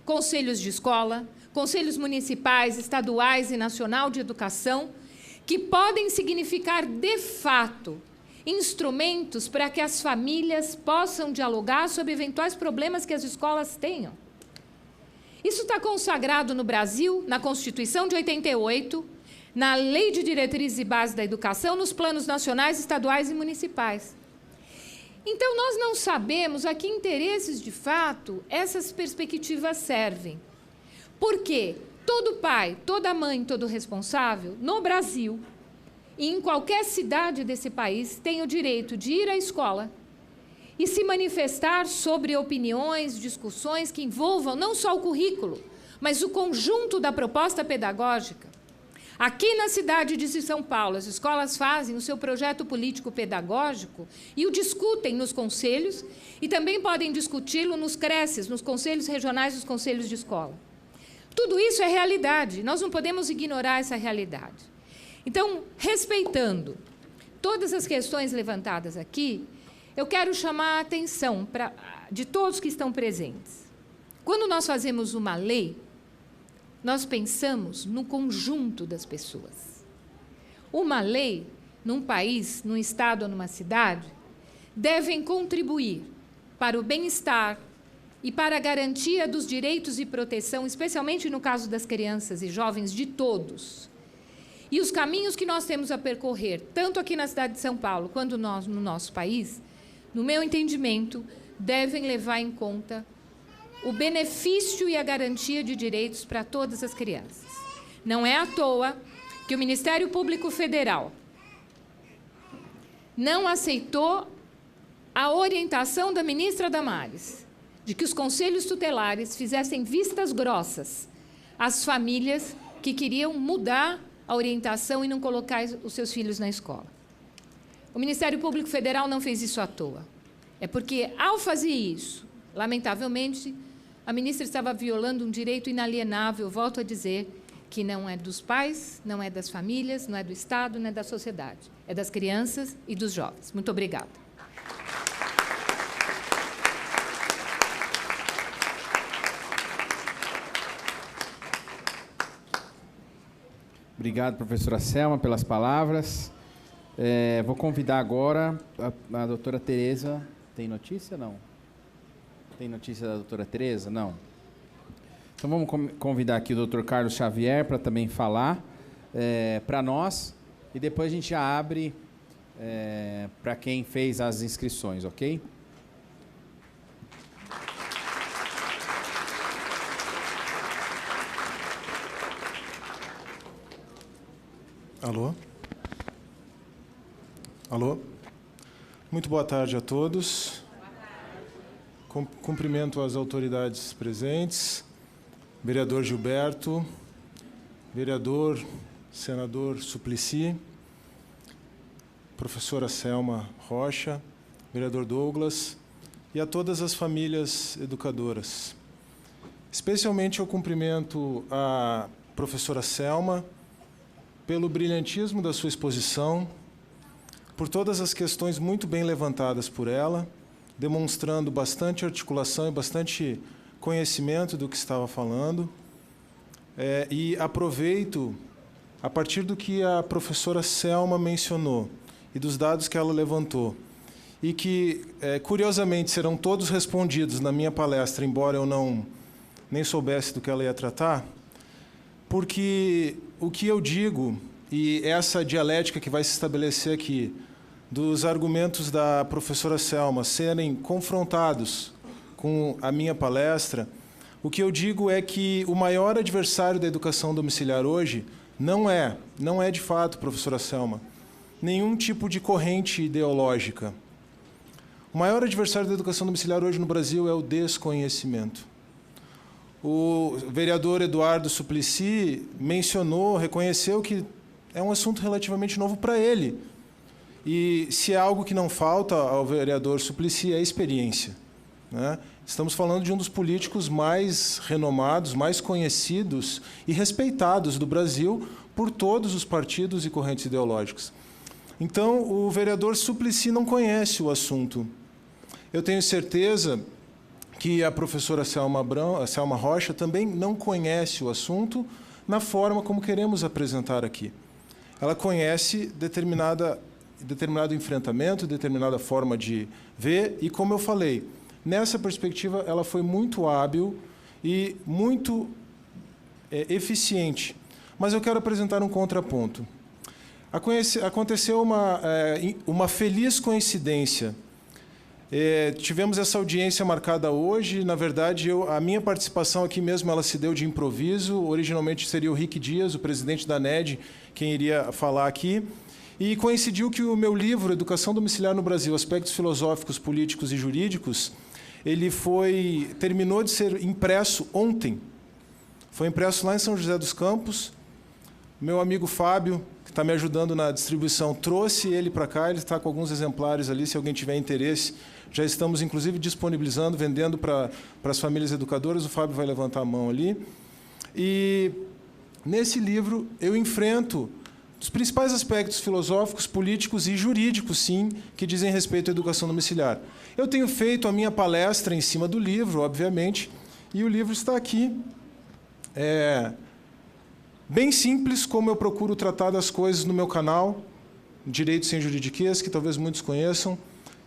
conselhos de escola, conselhos municipais, estaduais e nacional de educação, que podem significar, de fato, instrumentos para que as famílias possam dialogar sobre eventuais problemas que as escolas tenham. Isso está consagrado no Brasil, na Constituição de 88, na Lei de Diretrizes e Bases da Educação, nos planos nacionais, estaduais e municipais. Então, nós não sabemos a que interesses, de fato, essas perspectivas servem. Por quê? todo pai, toda mãe, todo responsável, no Brasil, e em qualquer cidade desse país, tem o direito de ir à escola e se manifestar sobre opiniões, discussões que envolvam não só o currículo, mas o conjunto da proposta pedagógica. Aqui na cidade de São Paulo, as escolas fazem o seu projeto político-pedagógico e o discutem nos conselhos e também podem discuti-lo nos CRECES, nos conselhos regionais dos conselhos de escola. Tudo isso é realidade, nós não podemos ignorar essa realidade. Então, respeitando todas as questões levantadas aqui, eu quero chamar a atenção de todos que estão presentes. Quando nós fazemos uma lei, nós pensamos no conjunto das pessoas. Uma lei, num país, num estado ou numa cidade, devem contribuir para o bem-estar e para a garantia dos direitos e proteção, especialmente no caso das crianças e jovens, de todos. E os caminhos que nós temos a percorrer, tanto aqui na cidade de São Paulo, quanto no nosso país, no meu entendimento, devem levar em conta o benefício e a garantia de direitos para todas as crianças. Não é à toa que o Ministério Público Federal não aceitou a orientação da ministra Damares de que os conselhos tutelares fizessem vistas grossas às famílias que queriam mudar a orientação e não colocar os seus filhos na escola. O Ministério Público Federal não fez isso à toa. É porque, ao fazer isso, lamentavelmente, a ministra estava violando um direito inalienável, volto a dizer, que não é dos pais, não é das famílias, não é do Estado, não é da sociedade. É das crianças e dos jovens. Muito obrigada. Obrigado, professora Selma, pelas palavras. Vou convidar agora a doutora Tereza. Tem notícia? Não. Tem notícia da doutora Tereza? Não. Então, vamos convidar aqui o doutor Carlos Xavier para também falar para nós. E depois a gente já abre para quem fez as inscrições, ok? Alô? Alô? Muito boa tarde a todos. Cumprimento as autoridades presentes, vereador Gilberto, vereador, senador Suplicy, professora Selma Rocha, vereador Douglas e a todas as famílias educadoras. Especialmente eu cumprimento a professora Selma pelo brilhantismo da sua exposição, por todas as questões muito bem levantadas por ela, demonstrando bastante articulação e bastante conhecimento do que estava falando. E aproveito, a partir do que a professora Selma mencionou e dos dados que ela levantou, e que, curiosamente, serão todos respondidos na minha palestra, embora eu nem soubesse do que ela ia tratar, porque o que eu digo, e essa dialética que vai se estabelecer aqui, dos argumentos da professora Selma serem confrontados com a minha palestra, o que eu digo é que o maior adversário da educação domiciliar hoje não é de fato, professora Selma, nenhum tipo de corrente ideológica. O maior adversário da educação domiciliar hoje no Brasil é o desconhecimento. O vereador Eduardo Suplicy mencionou, reconheceu que é um assunto relativamente novo para ele. E se é algo que não falta ao vereador Suplicy é a experiência, né? Estamos falando de um dos políticos mais renomados, mais conhecidos e respeitados do Brasil por todos os partidos e correntes ideológicas. Então, o vereador Suplicy não conhece o assunto. Eu tenho certeza que a professora Selma Rocha também não conhece o assunto na forma como queremos apresentar aqui. Ela conhece determinado enfrentamento, determinada forma de ver, e, como eu falei, nessa perspectiva ela foi muito hábil e muito eficiente. Mas eu quero apresentar um contraponto. Aconteceu uma feliz coincidência Tivemos essa audiência marcada hoje. Na verdade, a minha participação aqui mesmo ela se deu de improviso. Originalmente seria o Rick Dias, o presidente da NED, quem iria falar aqui. E coincidiu que o meu livro, Educação Domiciliar no Brasil, Aspectos Filosóficos, Políticos e Jurídicos, ele terminou de ser impresso ontem. Foi impresso lá em São José dos Campos. Meu amigo Fábio, que está me ajudando na distribuição, trouxe ele para cá. Ele está com alguns exemplares ali, se alguém tiver interesse. Já estamos, inclusive, disponibilizando, vendendo para as famílias educadoras. O Fábio vai levantar a mão ali. E, nesse livro, eu enfrento os principais aspectos filosóficos, políticos e jurídicos, sim, que dizem respeito à educação domiciliar. Eu tenho feito a minha palestra em cima do livro, obviamente, e o livro está aqui. Bem simples, como eu procuro tratar das coisas no meu canal, Direito Sem Juridiquês, que talvez muitos conheçam,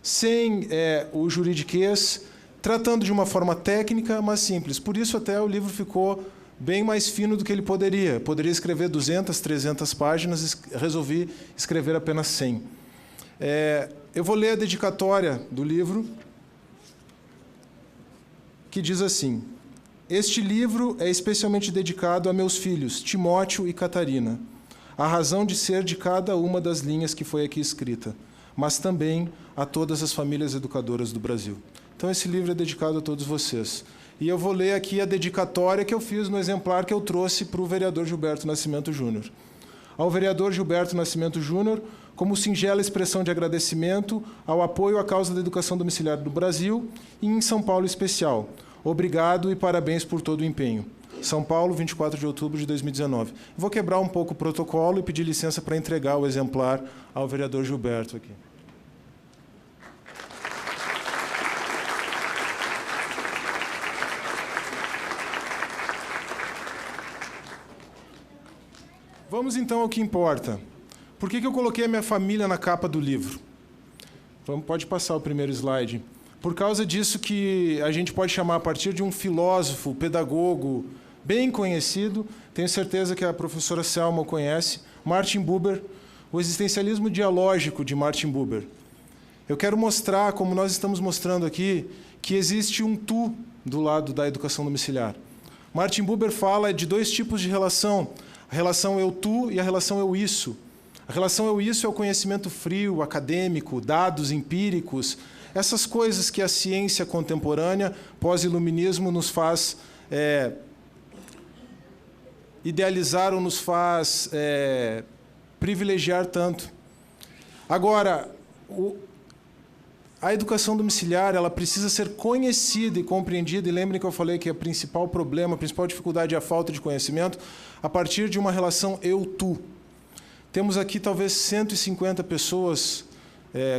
sem o juridiquês, tratando de uma forma técnica, mas simples. Por isso, até o livro ficou bem mais fino do que ele poderia. Poderia escrever 200, 300 páginas, resolvi escrever apenas 100. Eu vou ler a dedicatória do livro, que diz assim: este livro é especialmente dedicado a meus filhos, Timóteo e Catarina, a razão de ser de cada uma das linhas que foi aqui escrita, mas também a todas as famílias educadoras do Brasil. Então, esse livro é dedicado a todos vocês. E eu vou ler aqui a dedicatória que eu fiz no exemplar que eu trouxe para o vereador Gilberto Nascimento Júnior. Ao vereador Gilberto Nascimento Júnior, como singela expressão de agradecimento ao apoio à causa da educação domiciliar do Brasil e em São Paulo em especial. Obrigado e parabéns por todo o empenho. São Paulo, 24 de outubro de 2019. Vou quebrar um pouco o protocolo e pedir licença para entregar o exemplar ao vereador Gilberto aqui. Vamos então ao que importa. Por que eu coloquei a minha família na capa do livro? Pode passar o primeiro slide. Por causa disso que a gente pode chamar a partir de um filósofo, pedagogo, bem conhecido, tenho certeza que a professora Selma o conhece, Martin Buber, o existencialismo dialógico de Martin Buber. Eu quero mostrar, como nós estamos mostrando aqui, que existe um tu do lado da educação domiciliar. Martin Buber fala de dois tipos de relação, a relação eu-tu e a relação eu-isso. A relação eu-isso é o conhecimento frio, acadêmico, dados empíricos, essas coisas que a ciência contemporânea, pós-iluminismo, nos faz idealizar ou nos faz privilegiar tanto. Agora, a educação domiciliar ela precisa ser conhecida e compreendida, e lembrem que eu falei que o principal problema, a principal dificuldade é a falta de conhecimento, a partir de uma relação eu-tu. Temos aqui talvez 150 pessoas,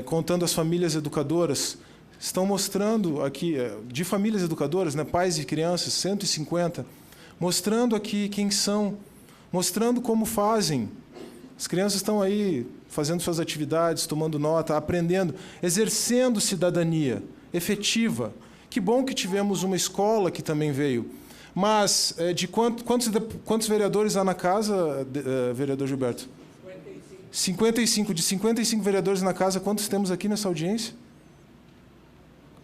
contando as famílias educadoras, estão mostrando aqui, de famílias educadoras, né, pais e crianças, 150, mostrando aqui quem são, mostrando como fazem. As crianças estão aí fazendo suas atividades, tomando nota, aprendendo, exercendo cidadania efetiva. Que bom que tivemos uma escola que também veio. Mas quantos vereadores há na casa, vereador Gilberto? 55. De 55 vereadores na casa, quantos temos aqui nessa audiência?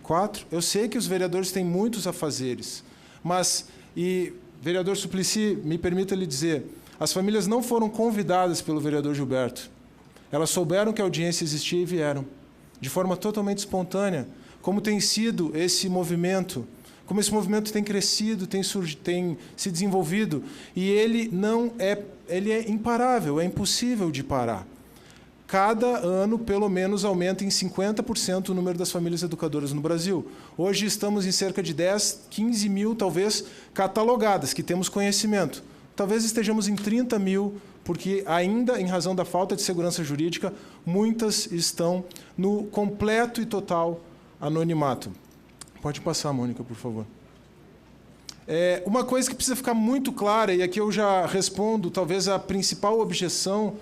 4. Eu sei que os vereadores têm muitos afazeres, mas, vereador Suplicy, me permita lhe dizer, as famílias não foram convidadas pelo vereador Gilberto. Elas souberam que a audiência existia e vieram, de forma totalmente espontânea, como tem sido esse movimento, como esse movimento tem crescido, tem se desenvolvido, e ele é imparável, é impossível de parar. Cada ano, pelo menos, aumenta em 50% o número das famílias educadoras no Brasil. Hoje estamos em cerca de 10, 15 mil, talvez, catalogadas, que temos conhecimento. Talvez estejamos em 30 mil, porque ainda, em razão da falta de segurança jurídica, muitas estão no completo e total anonimato. Pode passar, Mônica, por favor. Uma coisa que precisa ficar muito clara, e aqui eu já respondo, talvez, a principal objeção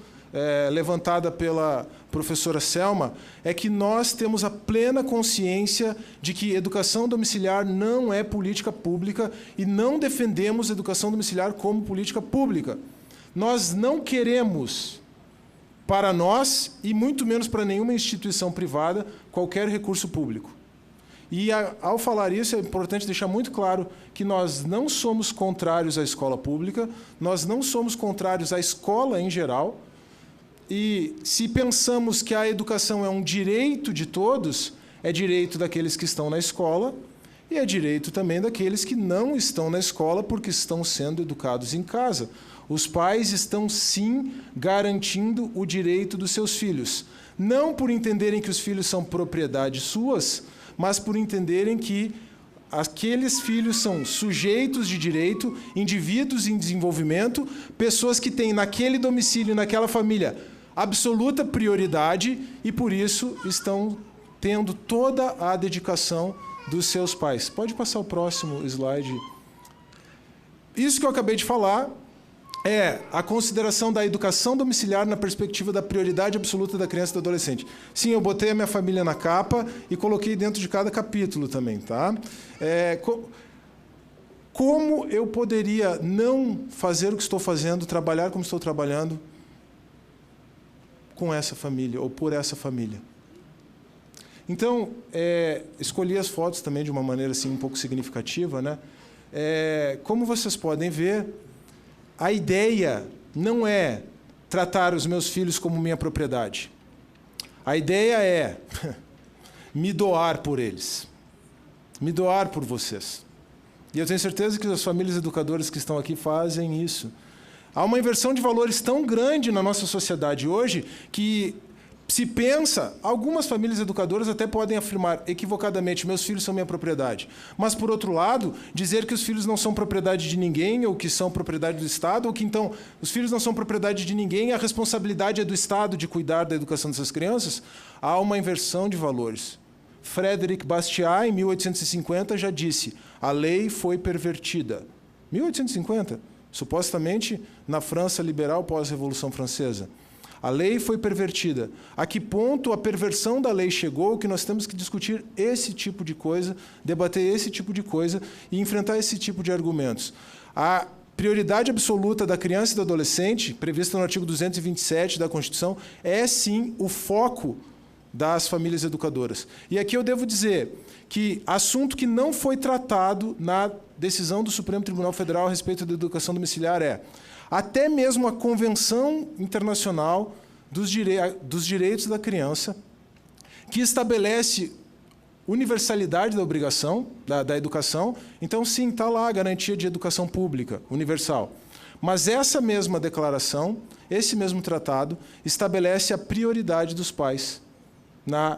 levantada pela professora Selma, é que nós temos a plena consciência de que educação domiciliar não é política pública e não defendemos educação domiciliar como política pública. Nós não queremos, para nós, e muito menos para nenhuma instituição privada, qualquer recurso público. E, ao falar isso, é importante deixar muito claro que nós não somos contrários à escola pública, nós não somos contrários à escola em geral, e se pensamos que a educação é um direito de todos, é direito daqueles que estão na escola e é direito também daqueles que não estão na escola porque estão sendo educados em casa. Os pais estão, sim, garantindo o direito dos seus filhos. Não por entenderem que os filhos são propriedades suas, mas por entenderem que aqueles filhos são sujeitos de direito, indivíduos em desenvolvimento, pessoas que têm naquele domicílio, naquela família, absoluta prioridade e, por isso, estão tendo toda a dedicação dos seus pais. Pode passar o próximo slide. Isso que eu acabei de falar é a consideração da educação domiciliar na perspectiva da prioridade absoluta da criança e do adolescente. Sim, eu botei a minha família na capa e coloquei dentro de cada capítulo também, tá? Como eu poderia não fazer o que estou fazendo, trabalhar como estou trabalhando com essa família ou por essa família? Então, escolhi as fotos também de uma maneira assim, um pouco significativa, né? Como vocês podem ver, a ideia não é tratar os meus filhos como minha propriedade. A ideia é me doar por eles, me doar por vocês. E eu tenho certeza que as famílias educadoras que estão aqui fazem isso. Há uma inversão de valores tão grande na nossa sociedade hoje que se pensa, algumas famílias educadoras até podem afirmar equivocadamente, meus filhos são minha propriedade. Mas, por outro lado, dizer que os filhos não são propriedade de ninguém, ou que são propriedade do Estado, ou que, então, os filhos não são propriedade de ninguém, a responsabilidade é do Estado de cuidar da educação dessas crianças, há uma inversão de valores. Frédéric Bastiat, em 1850, já disse, a lei foi pervertida. 1850, supostamente na França liberal pós-Revolução Francesa. A lei foi pervertida. A que ponto a perversão da lei chegou que nós temos que discutir esse tipo de coisa, debater esse tipo de coisa e enfrentar esse tipo de argumentos? A prioridade absoluta da criança e do adolescente, prevista no artigo 227 da Constituição, é, sim, o foco das famílias educadoras. E aqui eu devo dizer que assunto que não foi tratado na decisão do Supremo Tribunal Federal a respeito da educação domiciliar até mesmo a Convenção Internacional dos Direitos da Criança, que estabelece universalidade da obrigação, da educação. Então, sim, está lá a garantia de educação pública, universal. Mas essa mesma declaração, esse mesmo tratado, estabelece a prioridade dos pais na